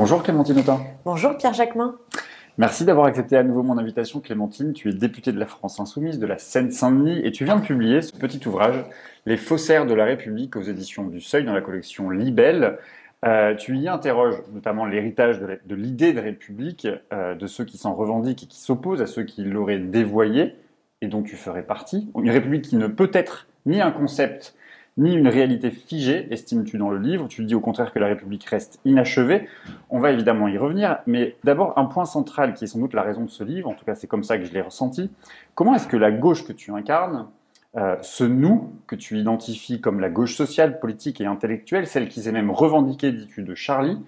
Bonjour Clémentine Autain. Bonjour Pierre Jacquemin. Merci d'avoir accepté à nouveau mon invitation Clémentine. Tu es députée de la France Insoumise de la Seine-Saint-Denis et tu viens de publier ce petit ouvrage, Les faussaires de la République aux éditions du Seuil dans la collection Libelle. Tu y interroges notamment l'héritage de l'idée de République, de ceux qui s'en revendiquent et qui s'opposent à ceux qui l'auraient dévoyée et dont tu ferais partie. Une République qui ne peut être ni un concept ni une réalité figée, estimes-tu dans le livre. Tu dis au contraire que la République reste inachevée. On va évidemment y revenir, mais d'abord un point central qui est sans doute la raison de ce livre, en tout cas c'est comme ça que je l'ai ressenti. Comment est-ce que la gauche que tu incarnes, ce nous que tu identifies comme la gauche sociale, politique et intellectuelle, celle qui s'est même revendiquée, dis-tu, de Charlie,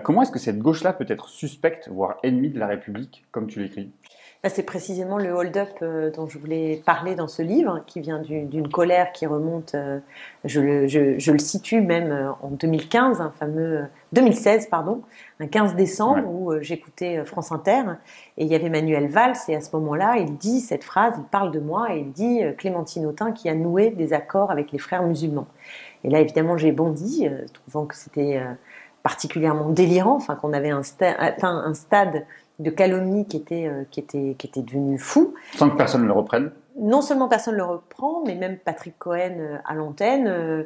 comment est-ce que cette gauche-là peut être suspecte, voire ennemie de la République, comme tu l'écris? C'est précisément le hold-up dont je voulais parler dans ce livre, qui vient d'une colère qui remonte, je le situe même en 2015, 2016, pardon, un 15 décembre, Ouais. où j'écoutais France Inter, et il y avait Manuel Valls, et à ce moment-là, il dit cette phrase, il parle de moi, et il dit Clémentine Autain qui a noué des accords avec les frères musulmans. Et là, évidemment, j'ai bondi, trouvant que c'était particulièrement délirant, enfin qu'on avait atteint un stade de calomnie qui était devenu fou. Sans que personne ne le reprenne. Non seulement personne ne le reprend, mais même Patrick Cohen à l'antenne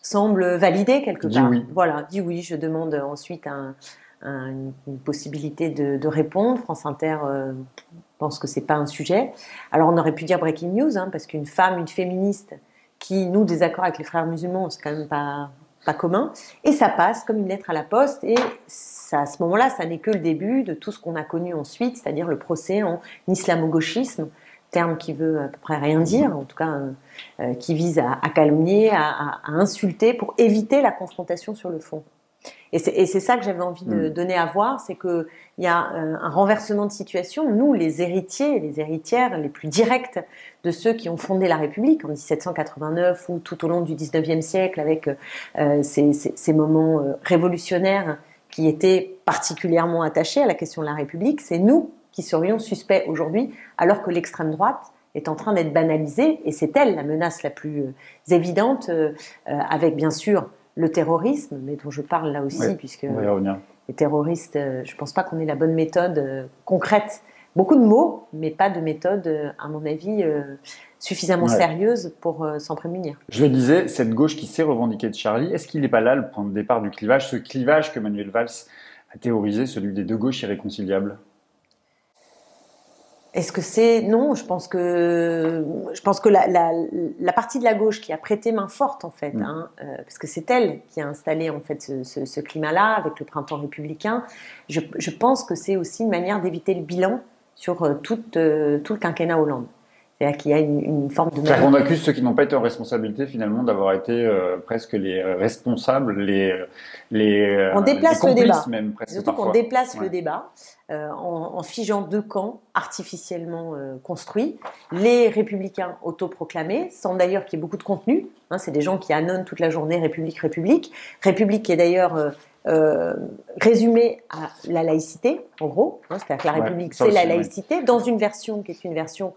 semble valider quelque Dis part. oui. Voilà, dit oui. Je demande ensuite une possibilité de répondre. France Inter pense que c'est pas un sujet. Alors on aurait pu dire breaking news, hein, parce qu'une femme, une féministe qui noue des accords avec les frères musulmans, c'est quand même pas commun, et ça passe comme une lettre à la poste, et ça, à ce moment-là, ça n'est que le début de tout ce qu'on a connu ensuite, c'est-à-dire le procès en islamo-gauchisme, terme qui veut à peu près rien dire, en tout cas qui vise à calomnier, à insulter, pour éviter la confrontation sur le fond. Et c'est ça que j'avais envie de donner à voir, c'est qu'il y a un renversement de situation. Nous, les héritiers, les héritières les plus directes de ceux qui ont fondé la République en 1789 ou tout au long du 19e siècle, avec ces moments révolutionnaires qui étaient particulièrement attachés à la question de la République, c'est nous qui serions suspects aujourd'hui, alors que l'extrême droite est en train d'être banalisée, et c'est elle la menace la plus évidente, avec bien sûr le terrorisme, mais dont je parle là aussi, Ouais, puisque on va y revenir. les terroristes, je ne pense pas qu'on ait la bonne méthode concrète. Beaucoup de mots, mais pas de méthode, à mon avis, suffisamment Ouais. sérieuse pour s'en prémunir. Je le disais, cette gauche qui s'est revendiquée de Charlie, est-ce qu'il n'est pas là le point de départ du clivage, ce clivage que Manuel Valls a théorisé, celui des deux gauches irréconciliables? Est-ce que c'est... Non, je pense que la partie de la gauche qui a prêté main forte, en fait, parce que c'est elle qui a installé, en fait, ce climat-là, avec le printemps républicain, je pense que c'est aussi une manière d'éviter le bilan sur tout le quinquennat Hollande. C'est-à-dire qu'il y a une forme de... C'est-à-dire qu'on accuse ceux qui n'ont pas été en responsabilité, finalement, d'avoir été presque les responsables, On les déplace le complices débat. même, presque Surtout qu'on parfois. déplace le Ouais. débat en figeant deux camps artificiellement construits. Les républicains autoproclamés, sans d'ailleurs qu'il y ait beaucoup de contenu. Hein, c'est des gens qui annonnent toute la journée République, République. République qui est d'ailleurs résumée à la laïcité, en gros. Hein, c'est-à-dire que la Ouais, République, ça c'est la aussi, oui. laïcité, dans une version qui est une version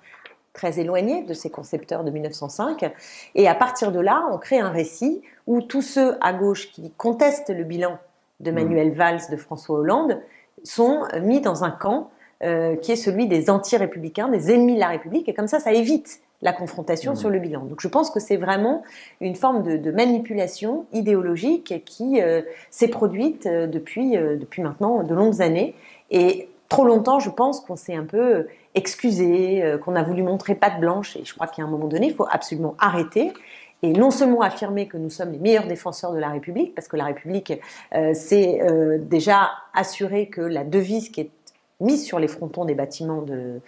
très éloignée de ses concepteurs de 1905. Et à partir de là, on crée un récit où tous ceux à gauche qui contestent le bilan de Manuel Valls, de François Hollande, sont mis dans un camp qui est celui des anti-républicains, des ennemis de la République, et comme ça évite la confrontation sur le bilan. Donc je pense que c'est vraiment une forme de manipulation idéologique qui s'est produite depuis maintenant de longues années, et trop longtemps, je pense qu'on s'est un peu excusé, qu'on a voulu montrer patte blanche, et je crois qu'à un moment donné, il faut absolument arrêter. Et non seulement affirmer que nous sommes les meilleurs défenseurs de la République, parce que la République, c'est déjà assurer que la devise qui est mise sur les frontons des bâtiments de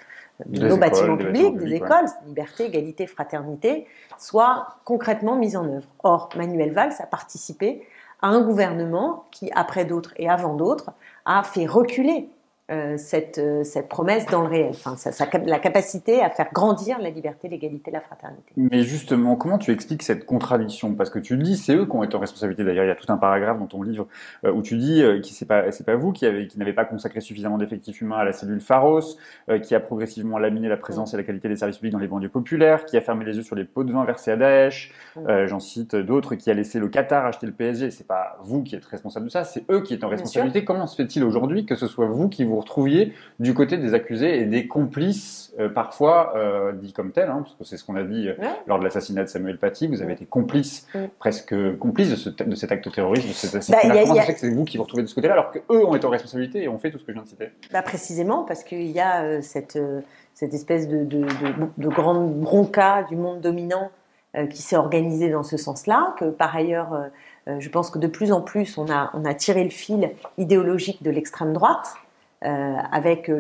nos bâtiments publics, des écoles, liberté, égalité, fraternité, soit concrètement mise en œuvre. Or, Manuel Valls a participé à un gouvernement qui, après d'autres et avant d'autres, a fait reculer cette promesse dans le réel, enfin, la capacité à faire grandir la liberté, l'égalité, la fraternité. Mais justement, comment tu expliques cette contradiction? Parce que tu le dis, c'est eux qui ont été en responsabilité. D'ailleurs, il y a tout un paragraphe dans ton livre où tu dis que c'est pas vous qui n'avez pas consacré suffisamment d'effectifs humains à la cellule Pharos, qui a progressivement laminé la présence et la qualité des services publics dans les banlieues populaires, qui a fermé les yeux sur les pots de vin versés à Daesh, j'en cite d'autres, qui a laissé le Qatar acheter le PSG. C'est pas vous qui êtes responsable de ça, c'est eux qui étaient en responsabilité. Comment se fait-il aujourd'hui que ce soit vous qui vous retrouviez du côté des accusés et des complices, parfois dits comme tels, hein, parce que c'est ce qu'on a dit lors de l'assassinat de Samuel Paty, vous avez été complice, presque complice de cet acte terroriste, de cet assassinat. Comment ça fait que c'est vous qui vous retrouvez de ce côté-là, alors qu'eux ont été en responsabilité et ont fait tout ce que je viens de citer? Précisément parce qu'il y a cette espèce de grande bronca du monde dominant qui s'est organisée dans ce sens-là, que par ailleurs, je pense que de plus en plus, on a tiré le fil idéologique de l'extrême droite, avec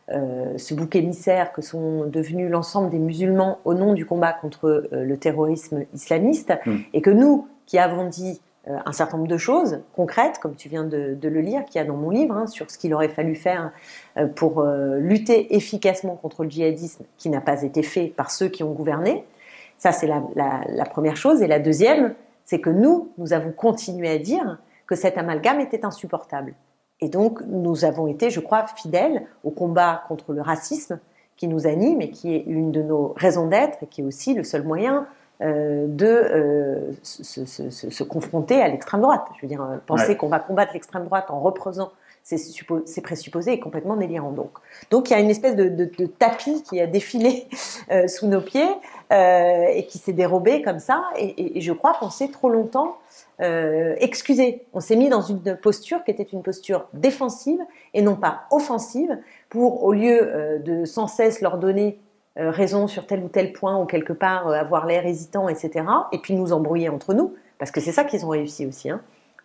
ce bouc émissaire que sont devenus l'ensemble des musulmans au nom du combat contre le terrorisme islamiste, et que nous, qui avons dit un certain nombre de choses concrètes, comme tu viens de le lire, qu'il y a dans mon livre, sur ce qu'il aurait fallu faire pour lutter efficacement contre le djihadisme, qui n'a pas été fait par ceux qui ont gouverné. Ça, c'est la première chose. Et la deuxième, c'est que nous avons continué à dire que cet amalgame était insupportable. Et donc, nous avons été, je crois, fidèles au combat contre le racisme qui nous anime et qui est une de nos raisons d'être et qui est aussi le seul moyen de se confronter à l'extrême droite. Je veux dire, penser qu'on va combattre l'extrême droite en reprenant ces présupposés est complètement délirant. Donc il y a une espèce de tapis qui a défilé sous nos pieds et qui s'est dérobé comme ça. Et je crois qu'on s'est trop longtemps excusé. On s'est mis dans une posture qui était une posture défensive et non pas offensive pour, au lieu de sans cesse leur donner raison sur tel ou tel point ou quelque part avoir l'air hésitant, etc. Et puis nous embrouiller entre nous, parce que c'est ça qu'ils ont réussi aussi,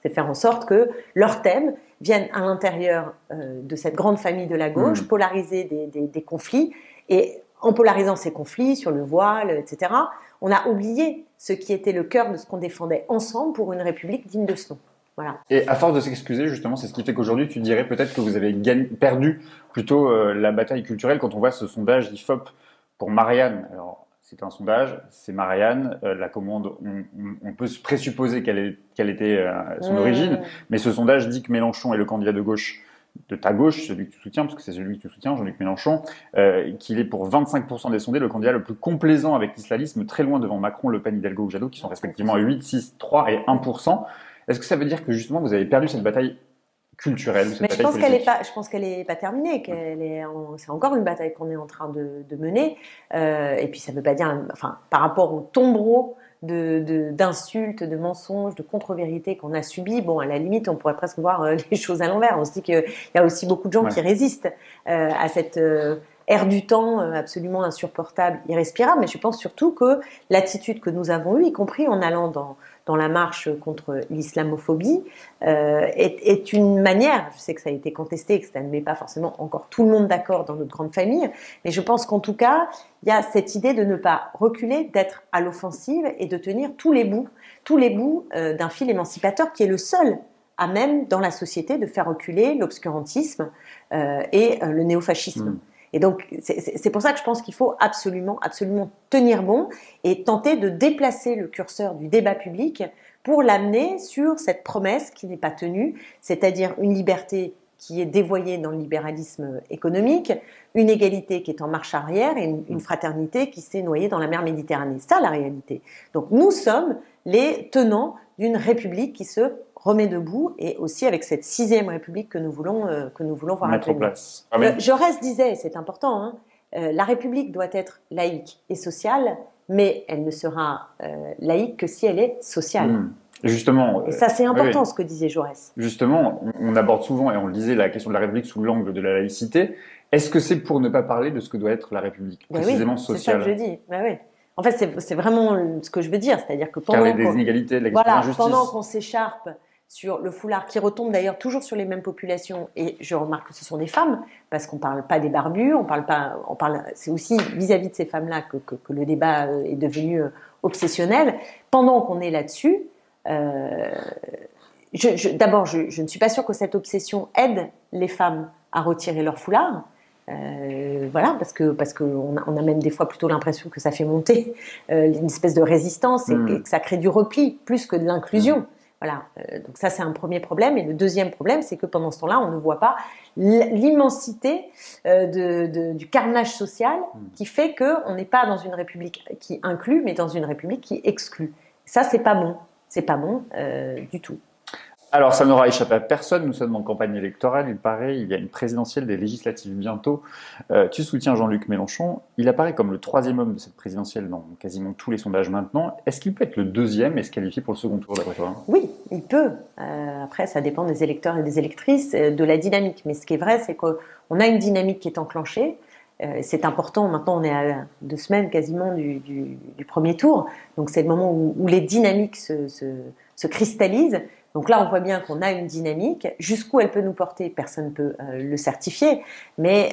c'est de faire en sorte que leurs thèmes viennent à l'intérieur de cette grande famille de la gauche, polariser des conflits, et en polarisant ces conflits sur le voile, etc., on a oublié ce qui était le cœur de ce qu'on défendait ensemble pour une république digne de ce nom. Voilà. Et à force de s'excuser, justement, c'est ce qui fait qu'aujourd'hui, tu dirais peut-être que vous avez perdu plutôt la bataille culturelle quand on voit ce sondage IFOP pour Marianne. Alors, c'est un sondage, c'est Marianne, la commande, on peut se présupposer quelle était son origine, mais ce sondage dit que Mélenchon est le candidat de gauche, de ta gauche, celui que tu soutiens, parce que c'est celui que tu soutiens, Jean-Luc Mélenchon, qu'il est pour 25% des sondés le candidat le plus complaisant avec l'islamisme, très loin devant Macron, Le Pen, Hidalgo ou Jadot, qui sont respectivement à 8, 6, 3 et 1%. Est-ce que ça veut dire que justement vous avez perdu cette bataille culturelle, Mais je pense qu'elle est pas terminée, c'est encore une bataille qu'on est en train de mener. Et puis ça ne veut pas dire, par rapport au tombereau d'insultes, de mensonges, de contre-vérités qu'on a subies, bon, à la limite, on pourrait presque voir les choses à l'envers. On se dit qu'il y a aussi beaucoup de gens qui résistent à cette ère du temps absolument insupportable, irrespirable. Mais je pense surtout que l'attitude que nous avons eue, y compris en allant dans la marche contre l'islamophobie, est une manière, je sais que ça a été contesté, que ça ne met pas forcément encore tout le monde d'accord dans notre grande famille, mais je pense qu'en tout cas, il y a cette idée de ne pas reculer, d'être à l'offensive et de tenir tous les bouts d'un fil émancipateur qui est le seul à même dans la société de faire reculer l'obscurantisme et le néofascisme. Et donc, c'est pour ça que je pense qu'il faut absolument, absolument tenir bon et tenter de déplacer le curseur du débat public pour l'amener sur cette promesse qui n'est pas tenue, c'est-à-dire une liberté qui est dévoyée dans le libéralisme économique, une égalité qui est en marche arrière et une fraternité qui s'est noyée dans la mer Méditerranée. C'est ça la réalité. Donc nous sommes les tenants d'une république qui se remet debout, et aussi avec cette 6e République que nous voulons voir mettre en place. Jaurès disait, c'est important, la République doit être laïque et sociale, mais elle ne sera laïque que si elle est sociale. Justement, et ça, c'est important, ce que disait Jaurès. Justement, on aborde souvent, et on le disait, la question de la République sous l'angle de la laïcité. Est-ce que c'est pour ne pas parler de ce que doit être la République, précisément sociale? C'est ça que je dis. Oui. En fait, c'est vraiment ce que je veux dire, c'est-à-dire que pendant des inégalités, de l'injustice. Pendant qu'on s'écharpe sur le foulard qui retombe d'ailleurs toujours sur les mêmes populations, et je remarque que ce sont des femmes, parce qu'on ne parle pas des barbus, c'est aussi vis-à-vis de ces femmes-là que le débat est devenu obsessionnel. Pendant qu'on est là-dessus, D'abord, je ne suis pas sûre que cette obsession aide les femmes à retirer leur foulard. Voilà, parce que on a même des fois plutôt l'impression que ça fait monter une espèce de résistance et que ça crée du repli plus que de l'inclusion. Voilà, donc ça c'est un premier problème. Et le deuxième problème, c'est que pendant ce temps-là, on ne voit pas l'immensité du carnage social qui fait qu'on n'est pas dans une république qui inclut, mais dans une république qui exclut. Ça, c'est pas bon. C'est pas bon du tout. Alors, ça n'aura échappé à personne, nous sommes en campagne électorale, il paraît, il y a une présidentielle, des législatives bientôt. Tu soutiens Jean-Luc Mélenchon, il apparaît comme le troisième homme de cette présidentielle dans quasiment tous les sondages maintenant. Est-ce qu'il peut être le deuxième et se qualifier pour le second tour d'après toi? Oui, il peut. Après, ça dépend des électeurs et des électrices, de la dynamique. Mais ce qui est vrai, c'est qu'on a une dynamique qui est enclenchée. C'est important, maintenant on est à 2 semaines quasiment du premier tour, donc c'est le moment où les dynamiques se cristallisent. Donc là, on voit bien qu'on a une dynamique. Jusqu'où elle peut nous porter, personne ne peut le certifier. Mais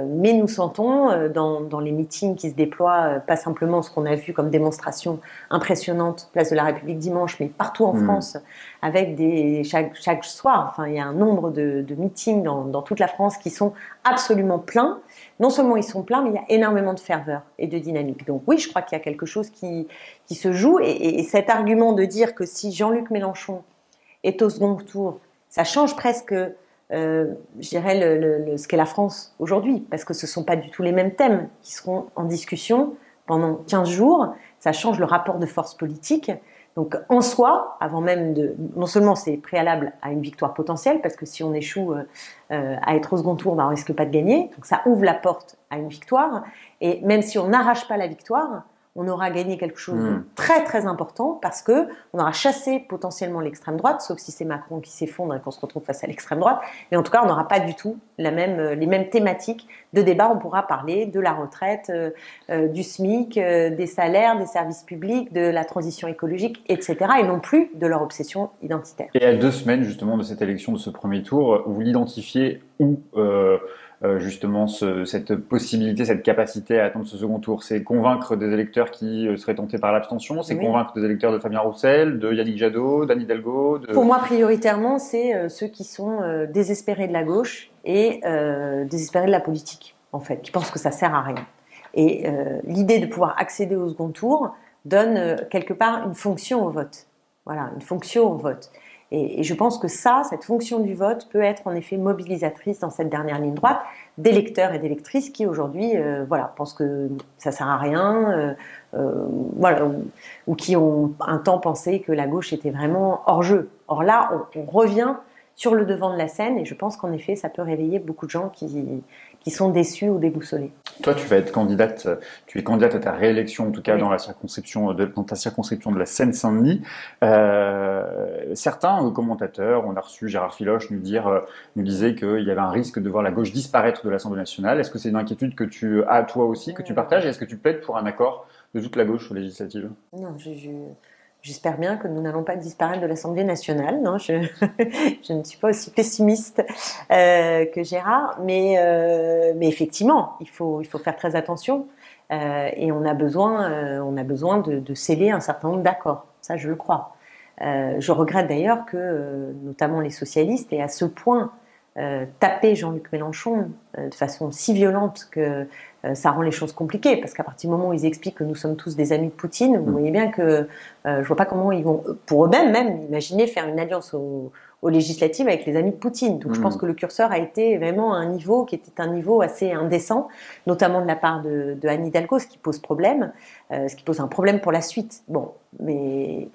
nous sentons dans les meetings qui se déploient, pas simplement ce qu'on a vu comme démonstration impressionnante, place de la République dimanche, mais partout en France, avec chaque soir. Enfin, il y a un nombre de meetings dans toute la France qui sont absolument pleins. Non seulement ils sont pleins, mais il y a énormément de ferveur et de dynamique. Donc oui, je crois qu'il y a quelque chose qui se joue. Et cet argument de dire que si Jean-Luc Mélenchon est au second tour, ça change presque, je dirais, ce qu'est la France aujourd'hui, parce que ce ne sont pas du tout les mêmes thèmes qui seront en discussion pendant 15 jours. Ça change le rapport de force politique. Donc en soi, avant même non seulement c'est préalable à une victoire potentielle, parce que si on échoue à être au second tour, on risque pas de gagner. Donc ça ouvre la porte à une victoire. Et même si on n'arrache pas la victoire, on aura gagné quelque chose de très très important parce que on aura chassé potentiellement l'extrême droite, sauf si c'est Macron qui s'effondre et qu'on se retrouve face à l'extrême droite. Mais en tout cas, on n'aura pas du tout les mêmes thématiques de débat. On pourra parler de la retraite, du SMIC, des salaires, des services publics, de la transition écologique, etc. Et non plus de leur obsession identitaire. Et à 2 semaines justement de cette élection, de ce premier tour, vous l'identifiez où justement cette possibilité, cette capacité à attendre ce second tour? C'est convaincre des électeurs qui seraient tentés par l'abstention? C'est convaincre des électeurs de Fabien Roussel, de Yannick Jadot, d'Anne Hidalgo? Pour moi, prioritairement, c'est ceux qui sont désespérés de la gauche et désespérés de la politique, en fait, qui pensent que ça sert à rien. Et l'idée de pouvoir accéder au second tour donne quelque part une fonction au vote. Voilà, une fonction au vote. Et je pense que cette fonction du vote peut être en effet mobilisatrice dans cette dernière ligne droite d'électeurs et d'électrices qui aujourd'hui pensent que ça sert à rien, ou qui ont un temps pensé que la gauche était vraiment hors jeu. Or là, on revient sur le devant de la scène et je pense qu'en effet, ça peut réveiller beaucoup de gens qui sont déçus ou déboussolés. Toi, tu es candidate à ta réélection, en tout cas dans ta circonscription de la Seine-Saint-Denis. Certains commentateurs, on a reçu Gérard Filoche nous disait qu'il y avait un risque de voir la gauche disparaître de l'Assemblée nationale. Est-ce que c'est une inquiétude que tu as toi aussi, que tu partages? Est-ce que tu plaides pour un accord de toute la gauche aux législatives? Non, j'espère bien que nous n'allons pas disparaître de l'Assemblée nationale. Non, je ne suis pas aussi pessimiste que Gérard, mais effectivement, il faut faire très attention et on a besoin de sceller un certain nombre d'accords. Ça, je le crois. Je regrette d'ailleurs que, notamment les socialistes, aient à ce point tapé Jean-Luc Mélenchon de façon si violente que ça rend les choses compliquées, parce qu'à partir du moment où ils expliquent que nous sommes tous des amis de Poutine, vous voyez bien que je vois pas comment ils vont, pour eux-mêmes même, imaginer faire une alliance aux législatives avec les amis de Poutine. Donc je pense que le curseur a été vraiment à un niveau qui était un niveau assez indécent, notamment de la part de Anne Hidalgo, ce qui pose problème, ce qui pose un problème pour la suite. Bon, mais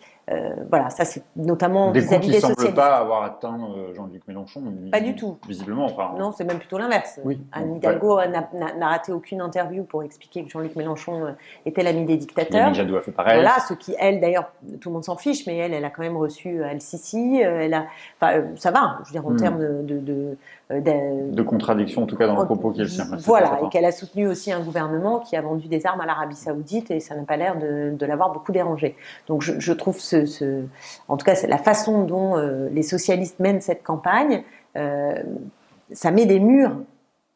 voilà, ça c'est notamment vis-à-vis des socialistes. Des coups qui ne semblent pas avoir atteint Jean-Luc Mélenchon. Pas du tout. Visiblement. Enfin, non, c'est même plutôt l'inverse. Oui. Anne Hidalgo n'a raté aucune interview pour expliquer que Jean-Luc Mélenchon était l'ami des dictateurs. Yannick Jadot a fait pareil. Voilà, ce qui, elle, d'ailleurs, tout le monde s'en fiche, mais elle a quand même reçu El-Sisi. Ça va, je veux dire, en termes de contradiction, en tout cas dans le propos qui est le sien. Voilà, et qu'elle a soutenu aussi un gouvernement qui a vendu des armes à l'Arabie Saoudite et ça n'a pas l'air de l'avoir beaucoup dérangé. Donc je trouve en tout cas, la façon dont les socialistes mènent cette campagne, ça met des murs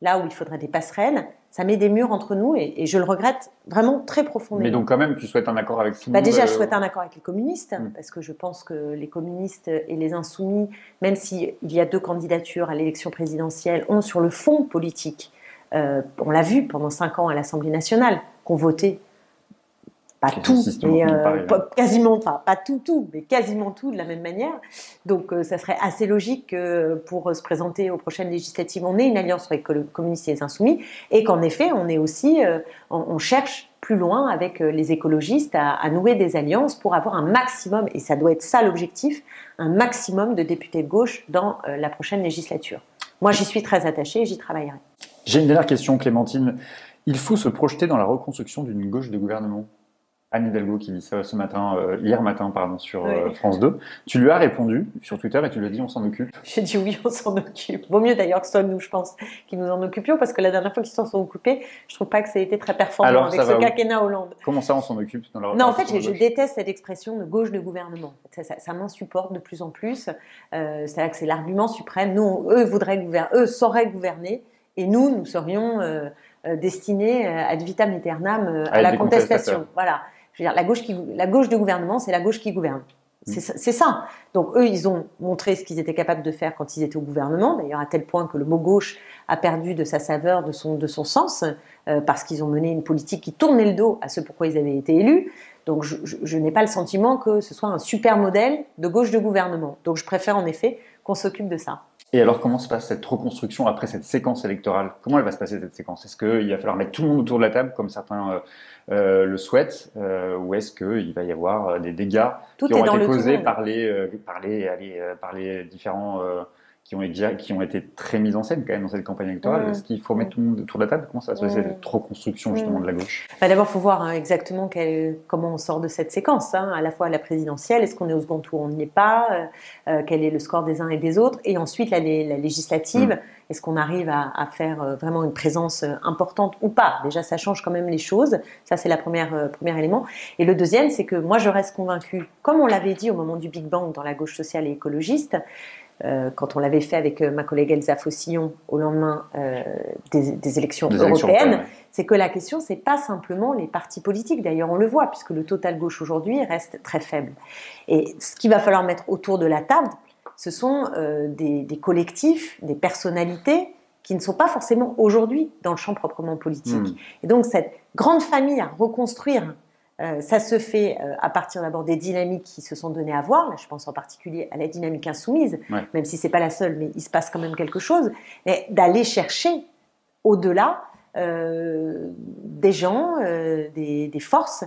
là où il faudrait des passerelles. Ça met des murs entre nous et je le regrette vraiment très profondément. Mais donc quand même, tu souhaites un accord avec tout le monde Déjà, je souhaite un accord avec les communistes, parce que je pense que les communistes et les insoumis, même s'il y a 2 candidatures à l'élection présidentielle, ont sur le fond politique, on l'a vu pendant 5 ans à l'Assemblée nationale, qu'on votait pas tout, mais quasiment, enfin pas tout, mais quasiment tout de la même manière. Donc ça serait assez logique que pour se présenter aux prochaines législatives, on ait une alliance avec les communistes et les insoumis, et qu'en effet, on est aussi, on cherche plus loin avec les écologistes à nouer des alliances pour avoir un maximum, et ça doit être ça l'objectif, un maximum de députés de gauche dans la prochaine législature. Moi, j'y suis très attachée et j'y travaillerai. J'ai une dernière question, Clémentine. Il faut se projeter dans la reconstruction d'une gauche de gouvernement. Anne Hidalgo qui dit ça hier matin, sur France 2. Tu lui as répondu sur Twitter et tu lui as dit on s'en occupe. J'ai dit oui, on s'en occupe. Vaut mieux d'ailleurs que ce soit nous, je pense, qui nous en occupions, parce que la dernière fois qu'ils s'en sont occupés, je trouve pas que ça a été très performant avec ce quinquennat Hollande. Comment ça, on s'en occupe dans la Non, en fait, je déteste cette expression de gauche de gouvernement. Ça m'insupporte de plus en plus. C'est-à-dire que c'est l'argument suprême. Nous, eux sauraient gouverner, et nous serions destinés ad vitam aeternam à la contestation. Voilà. Je veux dire, la gauche de gouvernement, c'est la gauche qui gouverne. C'est ça. Donc eux, ils ont montré ce qu'ils étaient capables de faire quand ils étaient au gouvernement, d'ailleurs à tel point que le mot gauche a perdu de sa saveur, de son sens, parce qu'ils ont mené une politique qui tournait le dos à ce pourquoi ils avaient été élus. Donc je n'ai pas le sentiment que ce soit un super modèle de gauche de gouvernement. Donc je préfère en effet qu'on s'occupe de ça. Et alors, comment se passe cette reconstruction après cette séquence électorale? Comment elle va se passer, cette séquence? Est-ce qu'il va falloir mettre tout le monde autour de la table, comme certains le souhaitent, ou est-ce qu'il va y avoir des dégâts qui ont été causés par les différents qui ont été très mis en scène quand même dans cette campagne électorale? Est-ce qu'il faut mettre tout le monde autour de la table? Comment ça va se passer, cette reconstruction justement de la gauche? D'abord, il faut voir exactement comment on sort de cette séquence, à la fois la présidentielle, est-ce qu'on est au second tour, on n'y est pas, quel est le score des uns et des autres, et ensuite la législative, est-ce qu'on arrive à faire vraiment une présence importante ou pas? Déjà, ça change quand même les choses, ça c'est le premier élément. Et le deuxième, c'est que moi je reste convaincue, comme on l'avait dit au moment du Big Bang dans la gauche sociale et écologiste, quand on l'avait fait avec ma collègue Elsa Faucillon au lendemain des élections européennes, c'est que la question, c'est pas simplement les partis politiques. D'ailleurs, on le voit, puisque le total gauche aujourd'hui reste très faible. Et ce qu'il va falloir mettre autour de la table, ce sont des collectifs, des personnalités qui ne sont pas forcément aujourd'hui dans le champ proprement politique. Et donc, cette grande famille à reconstruire, ça se fait à partir d'abord des dynamiques qui se sont données à voir. Là, je pense en particulier à la dynamique insoumise, même si c'est pas la seule, mais il se passe quand même quelque chose. Et d'aller chercher au-delà des gens, des forces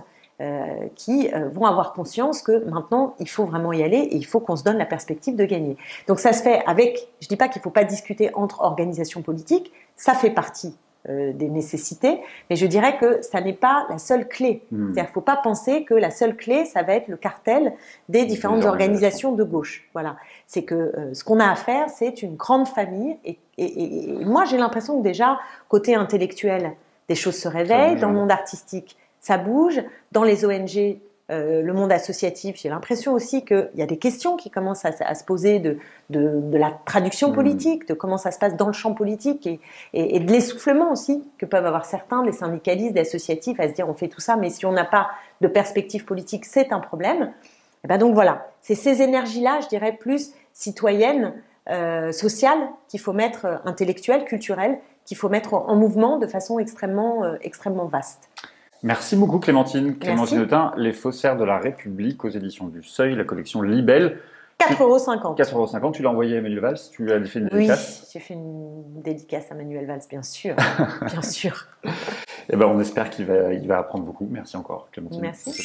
qui vont avoir conscience que maintenant il faut vraiment y aller et il faut qu'on se donne la perspective de gagner. Donc ça se fait avec, je dis pas qu'il faut pas discuter entre organisations politiques, ça fait partie des nécessités, mais je dirais que ça n'est pas la seule clé. C'est-à-dire qu'il ne faut pas penser que la seule clé, ça va être le cartel des différentes organisations de gauche. Voilà. C'est que ce qu'on a à faire, c'est une grande famille, et moi j'ai l'impression que déjà, côté intellectuel, des choses se réveillent, dans le monde artistique, ça bouge, dans les ONG, le monde associatif, j'ai l'impression aussi qu'il y a des questions qui commencent à se poser de la traduction politique, de comment ça se passe dans le champ politique et de l'essoufflement aussi que peuvent avoir certains, des syndicalistes, des associatifs, à se dire on fait tout ça, mais si on n'a pas de perspective politique, c'est un problème. Et ben donc voilà, c'est ces énergies-là, je dirais plus citoyennes, sociales, qu'il faut mettre, intellectuelles, culturelles, qu'il faut mettre en mouvement de façon extrêmement vaste. Merci beaucoup Clémentine. Clémentine Autain, Les Faussaires de la République aux éditions du Seuil, la collection Libelle. 4,50 €. 4,50 €. Tu l'as envoyé à Emmanuel Valls, tu as fait une dédicace? Oui, j'ai fait une dédicace à Emmanuel Valls, bien sûr. Bien sûr. Et ben, on espère qu'il va apprendre beaucoup. Merci encore Clémentine. Merci.